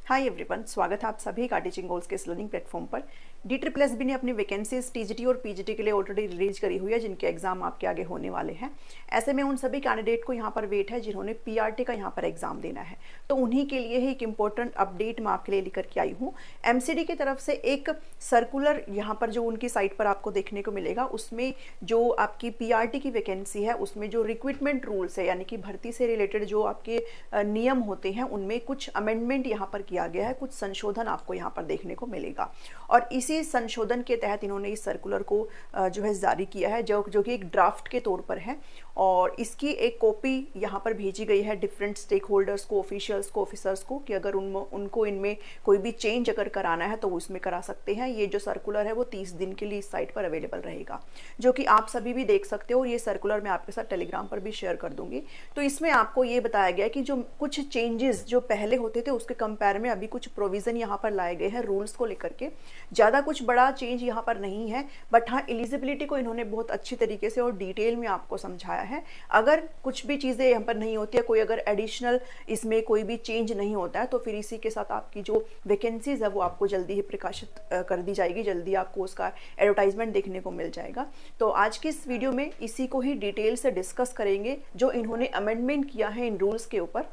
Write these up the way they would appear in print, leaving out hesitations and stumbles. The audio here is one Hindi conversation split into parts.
हाय एवरीवन, स्वागत है आप सभी का टीचिंग गोल्स के इस लर्निंग प्लेटफॉर्म पर। DSSB ने अपनी वैकेंसीज टीजीटी और पीजीटी के लिए ऑलरेडी रिलीज करी हुई है, जिनके एग्जाम आपके आगे होने वाले हैं। ऐसे में उन सभी कैंडिडेट को यहाँ पर वेट है जिन्होंने पीआरटी का यहाँ पर एग्जाम देना है, तो उन्हीं के लिए ही एक इंपॉर्टेंट अपडेट मैं आपके लिए लेकर के आई हूँ। MCD की तरफ से एक सर्कुलर यहाँ पर जो उनकी साइट पर आपको देखने को मिलेगा, उसमें जो आपकी पीआरटी की वैकेंसी है उसमें जो रिक्रूटमेंट रूल्स है यानी कि भर्ती से रिलेटेड जो आपके नियम होते हैं उनमें कुछ अमेंडमेंट यहाँ पर किया गया है, कुछ संशोधन आपको यहाँ पर देखने को मिलेगा। और इसी संशोधन के तहत इन्होंने इस सर्कुलर को जो है जारी किया है, जो कि एक ड्राफ्ट के तौर पर है। और इसकी एक कॉपी यहाँ पर भेजी गई है डिफरेंट स्टेक होल्डर्स को, ऑफिशियल्स को, ऑफिसर्स को, कि अगर उनको इनमें कोई भी चेंज अगर कराना है तो वो इसमें करा सकते हैं। ये जो सर्कुलर है वो 30 दिन के लिए इस साइट पर अवेलेबल रहेगा, जो कि आप सभी भी देख सकते हो। और ये सर्कुलर मैं आपके साथ टेलीग्राम पर भी शेयर कर दूंगी। तो इसमें आपको ये बताया गया कि जो कुछ चेंजेस जो पहले होते थे उसके कंपेयर में अभी कुछ प्रोविजन यहाँ पर लाए गए हैं रूल्स को लेकर के। ज़्यादा कुछ बड़ा चेंज यहाँ पर नहीं है, बट हाँ एलिजिबिलिटी को इन्होंने बहुत अच्छी तरीके से और डिटेल में आपको समझाया है। अगर कुछ भी चीज़ें यहाँ पर नहीं होती है, कोई अगर एडिशनल इसमें कोई भी चेंज नहीं होता है, तो फिर इसी के साथ आपकी जो वैकेंसीज है वो आपको जल्दी ही प्रकाशित कर दी जाएगी, जल्दी आपको उसका एडवर्टाइजमेंट देखने को मिल जाएगा। तो आज की इस वीडियो में इसी को ही डिटेल से डिस्कस करेंगे। जो इन्होंने अमेंडमेंट किया है इन रूल्स के ऊपर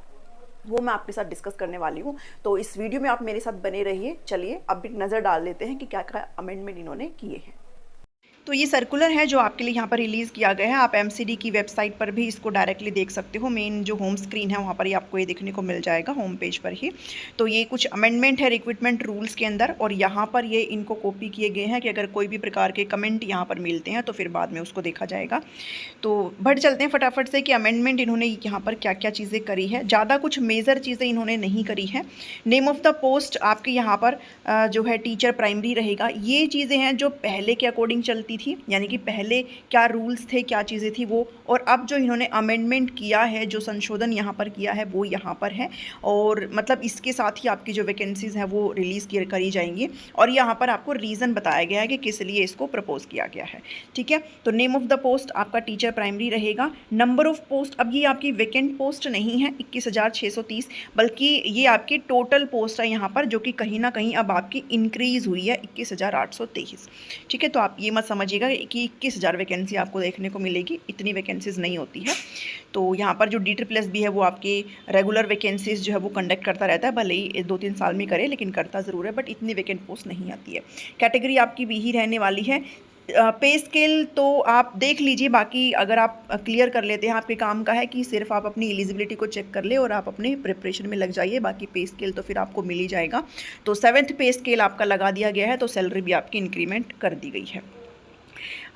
वो मैं आपके साथ डिस्कस करने वाली हूँ। तो इस वीडियो में आप मेरे साथ बने रहिए। चलिए अब भी नज़र डाल लेते हैं कि क्या क्या अमेंडमेंट इन्होंने किए हैं। तो ये सर्कुलर है जो आपके लिए यहाँ पर रिलीज़ किया गया है। आप MCD की वेबसाइट पर भी इसको डायरेक्टली देख सकते हो। मेन जो होम स्क्रीन है वहाँ पर ही आपको ये देखने को मिल जाएगा, होम पेज पर ही। तो ये कुछ अमेंडमेंट है रिक्रूटमेंट रूल्स के अंदर, और यहाँ पर ये इनको कॉपी किए गए हैं कि अगर कोई भी प्रकार के कमेंट यहाँ पर मिलते हैं तो फिर बाद में उसको देखा जाएगा। तो बढ़ चलते हैं फटाफट से कि अमेंडमेंट इन्होंने यहाँ पर क्या क्या चीज़ें करी है। ज़्यादा कुछ मेजर चीज़ें इन्होंने नहीं करी है। नेम ऑफ़ द पोस्ट आपके यहाँ पर जो है टीचर प्राइमरी रहेगा। ये चीज़ें हैं जो पहले के अकॉर्डिंग चलती थी, यानी कि पहले क्या रूल्स थे, क्या चीज़ें थी वो, और अब जो इन्होंने अमेंडमेंट किया है, जो संशोधन यहाँ पर किया है वो यहाँ पर है। और मतलब इसके साथ ही आपकी जो वैकेंसीज़ हैं वो रिलीज़ करी जाएंगी, और यहाँ पर आपको रीज़न बताया गया है कि किस लिए इसको प्रपोज किया गया है। ठीक है, तो नेम ऑफ़ द पोस्ट आपका टीचर प्राइमरी रहेगा। नंबर ऑफ़ पोस्ट, अब ये आपकी वैकेंट पोस्ट नहीं है 21,630, बल्कि ये आपकी टोटल पोस्ट है यहाँ पर, जो कि कहीं ना कहीं अब आपकी इंक्रीज़ हुई है 21,823। ठीक है, तो आप ये मत समझिएगा कि 21,000 वैकेंसी आपको देखने को मिलेगी, इतनी वैकेंसीज़ नहीं होती है। तो यहाँ पर जो DSSB है वो आपके रेगुलर वैकेंसीज़ जो है वो कंडक्ट करता रहता है, भले ही 2-3 साल में करे, लेकिन करता ज़रूर है, बट इतनी वैकेंट पोस्ट नहीं आती है। कैटेगरी आपकी भी ही रहने वाली है। पे स्केल तो आप देख लीजिए, बाकी अगर आप क्लियर कर लेते हैं, आपके काम का है कि सिर्फ आप अपनी एलिजिबिलिटी को चेक कर ले और आप अपने प्रिपरेशन में लग जाइए, बाकी पे स्केल तो फिर आपको मिल ही जाएगा। तो 7th पे स्केल आपका लगा दिया गया है, तो सैलरी भी आपकी इंक्रीमेंट कर दी गई है।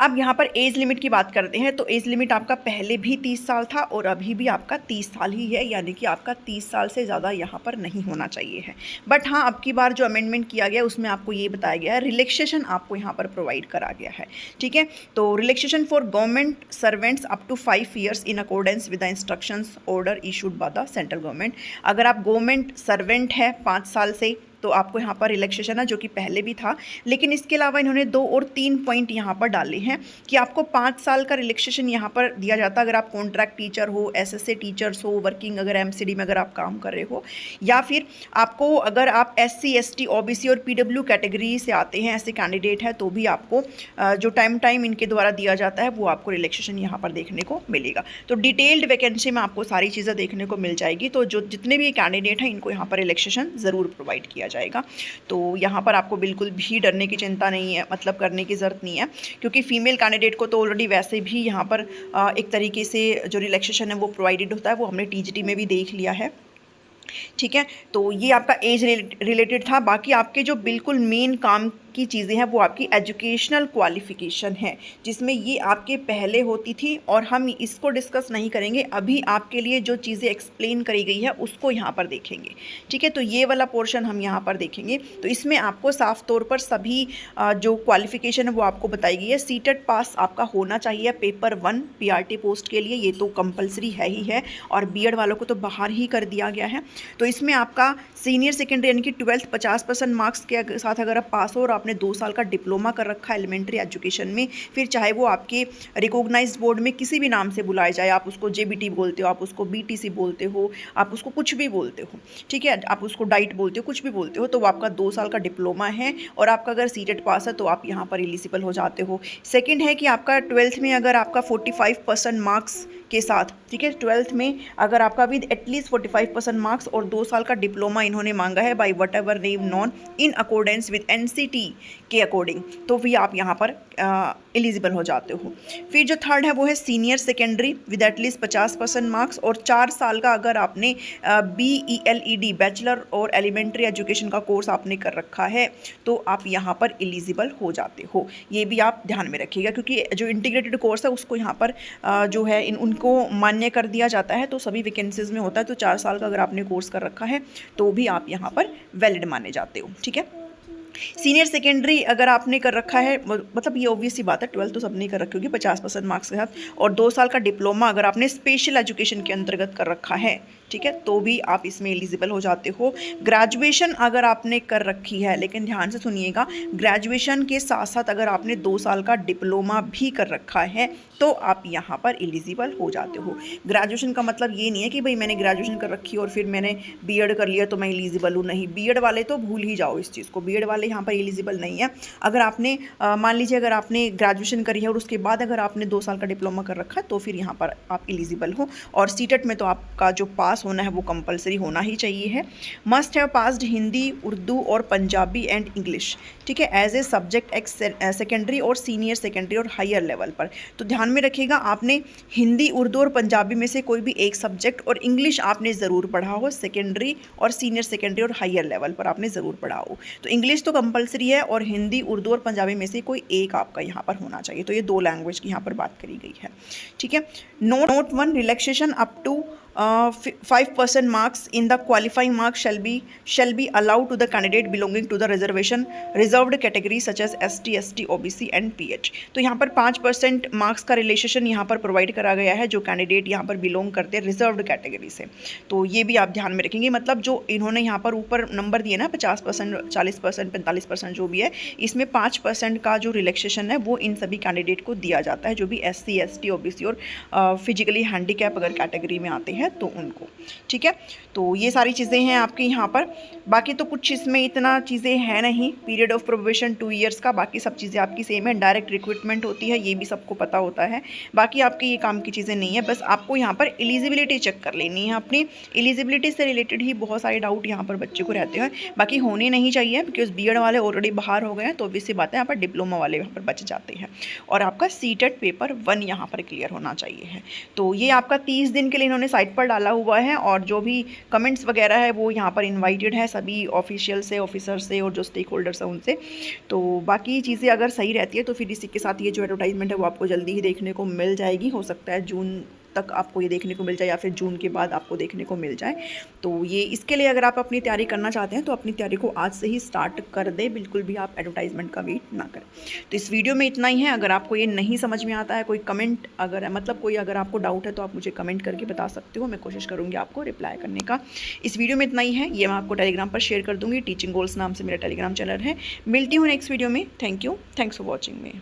अब यहाँ पर एज लिमिट की बात करते हैं, तो एज लिमिट आपका पहले भी 30 साल था और अभी भी आपका 30 साल ही है, यानी कि आपका 30 साल से ज़्यादा यहाँ पर नहीं होना चाहिए है। बट हाँ, अब की बार जो अमेंडमेंट किया गया उसमें आपको ये बताया गया है, रिलैक्सेशन आपको यहाँ पर प्रोवाइड करा गया है। ठीक है, तो relaxation for government servants up to 5 years in accordance with the instructions order issued by the central government. अगर आप गवर्नमेंट सर्वेंट है 5 साल से तो आपको यहाँ पर रिलैक्सेशन है, जो कि पहले भी था, लेकिन इसके अलावा इन्होंने 2 और 3 पॉइंट यहाँ पर डाले हैं कि आपको 5 साल का रिलैक्सेशन यहाँ पर दिया जाता है अगर आप कॉन्ट्रैक्ट टीचर हो, SSA टीचर्स हो, वर्किंग अगर MCD में अगर आप काम कर रहे हो, या फिर आपको अगर आप SC ST OBC और PW कैटेगरी से आते हैं, ऐसे कैंडिडेट हैं, तो भी आपको जो टाइम इनके द्वारा दिया जाता है वो आपको रिलैक्सेशन यहाँ पर देखने को मिलेगा। तो डिटेल्ड वैकेंसी में आपको सारी चीज़ें देखने को मिल जाएगी। तो जो जितने भी कैंडिडेट हैं इनको यहाँ पर रिलैक्सेशन ज़रूर प्रोवाइड किया जाएगा। तो यहाँ पर आपको बिल्कुल भी डरने की चिंता नहीं है, मतलब करने की ज़रूरत नहीं है, क्योंकि फीमेल कैंडिडेट को तो ऑलरेडी वैसे भी यहाँ पर एक तरीके से जो रिलैक्सेशन है वो प्रोवाइडेड होता है, वो हमने TGT में भी देख लिया है। ठीक है, तो ये आपका एज रिलेटेड था। बाकी आपके जो बिल्कुल मेन काम की चीज़ें हैं वो आपकी एजुकेशनल क्वालिफ़िकेशन है, जिसमें ये आपके पहले होती थी और हम इसको डिस्कस नहीं करेंगे। अभी आपके लिए जो चीज़ें एक्सप्लेन करी गई है उसको यहाँ पर देखेंगे। ठीक है, तो ये वाला पोर्शन हम यहाँ पर देखेंगे। तो इसमें आपको साफ तौर पर सभी जो क्वालिफ़िकेशन है वो आपको बताई गई है। सीटेट पास आपका होना चाहिए पेपर 1 PRT पोस्ट के लिए, ये तो कंपलसरी है ही है, और BEd वालों को तो बाहर ही कर दिया गया है। तो इसमें आपका सीनियर सेकेंडरी यानी कि 12th 50% मार्क्स के साथ अगर आप पास हो और आपने 2 साल का डिप्लोमा कर रखा है एलिमेंट्री एजुकेशन में, फिर चाहे वो आपके रिकॉग्नाइज्ड बोर्ड में किसी भी नाम से बुलाया जाए, आप उसको जेबीटी बोलते हो, आप उसको बीटीसी बोलते हो, आप उसको कुछ भी बोलते हो, ठीक है, आप उसको डाइट बोलते हो, कुछ भी बोलते हो, तो वो आपका 2 साल का डिप्लोमा है और आपका अगर सीटेट पास है तो आप यहाँ पर एलिजिबल हो जाते हो। सेकंड है कि आपका 12th में अगर आपका 45% मार्क्स के साथ, ठीक है, 12th में अगर आपका विद एटलीस्ट 45% मार्क्स और 2 साल का डिप्लोमा इन्होंने मांगा है by whatever name known in accordance with NCT के अकॉर्डिंग, तो भी आप यहाँ पर एलिजिबल हो जाते हो। फिर जो थर्ड है वो है senior secondary with at least 50% marks और 4 साल का अगर आपने BELED बैचलर और एलिमेंट्री एजुकेशन का कोर्स आपने कर रखा है तो आप यहाँ पर एलिजिबल हो जाते हो। ये भी आप ध्यान में रखिएगा क्योंकि जो इंटीग्रेटेड कोर्स है उसको यहाँ पर जो है उनको मान्य कर दिया जाता है, तो सभी वैकेंसीज में होता है। तो 4 साल का अगर आपने कोर्स कर रखा है तो भी आप यहाँ पर वैलिड माने जाते हो, ठीक है। सीनियर सेकेंडरी अगर आपने कर रखा है, मतलब ये ऑब्वियस सी बात है, 12th तो सबने कर रखी होगी 50% मार्क्स के साथ, और 2 साल का डिप्लोमा अगर आपने स्पेशल एजुकेशन के अंतर्गत कर रखा है, ठीक है, तो भी आप इसमें एलिजिबल हो जाते हो। ग्रेजुएशन अगर आपने कर रखी है, लेकिन ध्यान से सुनिएगा, ग्रेजुएशन के साथ साथ अगर आपने 2 साल का डिप्लोमा भी कर रखा है तो आप यहाँ पर एलिजिबल हो जाते हो। ग्रेजुएशन का मतलब ये नहीं है कि भाई मैंने ग्रेजुएशन कर रखी है और फिर मैंने बीएड कर लिया तो मैं एलिजिबल हूँ, नहीं, बीएड वाले तो भूल ही जाओ इस चीज़ को, बीएड वाले यहाँ पर एलिजिबल नहीं है। अगर आपने मान लीजिए अगर आपने ग्रेजुएशन करी है और उसके बाद अगर आपने 2 साल का डिप्लोमा कर रखा है तो फिर यहाँ पर आप एलिजिबल हो। और सीटेट में तो आपका जो पास होना है वो कंपलसरी होना ही चाहिए है। Must have passed Hindi, Urdu और पंजाबी एंड इंग्लिश, ठीक है, as a subject X secondary और सीनियर सेकेंडरी और हायर लेवल पर। तो ध्यान में रखिएगा, आपने हिंदी, उर्दू और पंजाबी में से कोई भी एक सब्जेक्ट और इंग्लिश आपने ज़रूर पढ़ा हो, सेकेंडरी और सीनियर सेकेंडरी और हायर लेवल पर आपने ज़रूर पढ़ा हो। तो इंग्लिश तो कंपलसरी है और हिंदी, उर्दू और पंजाबी में से कोई एक आपका यहाँ पर होना चाहिए। तो ये 2 लैंग्वेज की यहाँ पर बात करी गई है, ठीक है। Note 1, relaxation up to 5% marks in the qualifying marks shall be allowed to the candidate belonging to the reservation reserved categories such as ST, ST, OBC and PH। तो यहाँ पर 5% मार्क्स का रिलेशन यहाँ पर प्रोवाइड करा गया है जो कैंडिडेट यहाँ पर बिलोंग करते हैं रिजर्व्ड कैटेगरी से। तो ये भी आप ध्यान में रखेंगे, मतलब जो इन्होंने यहाँ पर ऊपर नंबर दिए ना 50%, 40%, 45% जो भी है, इसमें 5% का जो रिलैक्सेशन है वो इन सभी कैंडिडेट को दिया जाता है जो भी SC, ST, OBC और फिजिकली हैंडीकैप अगर कैटेगरी में आते हैं तो उनको, ठीक है। तो ये सारी चीज़ें हैं आपके यहाँ पर। बाकी तो कुछ इसमें इतना चीज़ें हैं नहीं, पीरियड ऑफ प्रोबेशन 2 ईयर्स का, बाकी सब चीज़ें आपकी सेम है। डायरेक्ट रिक्रूटमेंट होती है, ये भी सबको पता होता है। बाकी आपके ये काम की चीज़ें नहीं है, बस आपको यहाँ पर एलिजिबिलिटी चेक कर लेनी है। अपनी एलिजिबिलिटी से रिलेटेड ही बहुत सारे डाउट यहाँ पर बच्चे को रहते हैं, बाकी होने नहीं चाहिए बिकॉज बीएड वाले ऑलरेडी बाहर हो गए हैं, तो ऑब्वियसली बात है यहाँ पर डिप्लोमा वाले यहाँ पर बच जाते हैं। और आपका सीटेट पेपर 1 यहाँ पर क्लियर होना चाहिए है। तो ये आपका 30 दिन के लिए इन्होंने साइट पर डाला हुआ है और जो भी कमेंट्स वगैरह है वो यहाँ पर इनवाइटेड है सभी ऑफिशियल से, ऑफिसर से और जो स्टेक होल्डर्स हैं उनसे। तो बाकी चीज़ें अगर सही रहती है तो फिर इसी के साथ ये जो एडवर्टाइजमेंट है वो आपको जल्दी ही देखने को मिल जाएगी। हो सकता है जून तक आपको ये देखने को मिल जाए या फिर जून के बाद आपको देखने को मिल जाए। तो ये इसके लिए अगर आप अपनी तैयारी करना चाहते हैं तो अपनी तैयारी को आज से ही स्टार्ट कर दें, बिल्कुल भी आप एडवर्टाइजमेंट का वेट ना करें। तो इस वीडियो में इतना ही है। अगर आपको ये नहीं समझ में आता है, कोई कमेंट अगर मतलब कोई अगर आपको डाउट है तो आप मुझे कमेंट करके बता सकते हो, मैं कोशिश करूँगी आपको रिप्लाई करने का। इस वीडियो में इतना ही है, ये मैं आपको टेलीग्राम पर शेयर कर दूँगी। टीचिंग गोल्स नाम से मेरा टेलीग्राम चैनल है। मिलती हूँ नेक्स्ट वीडियो में। Thank you, thanks for watching me.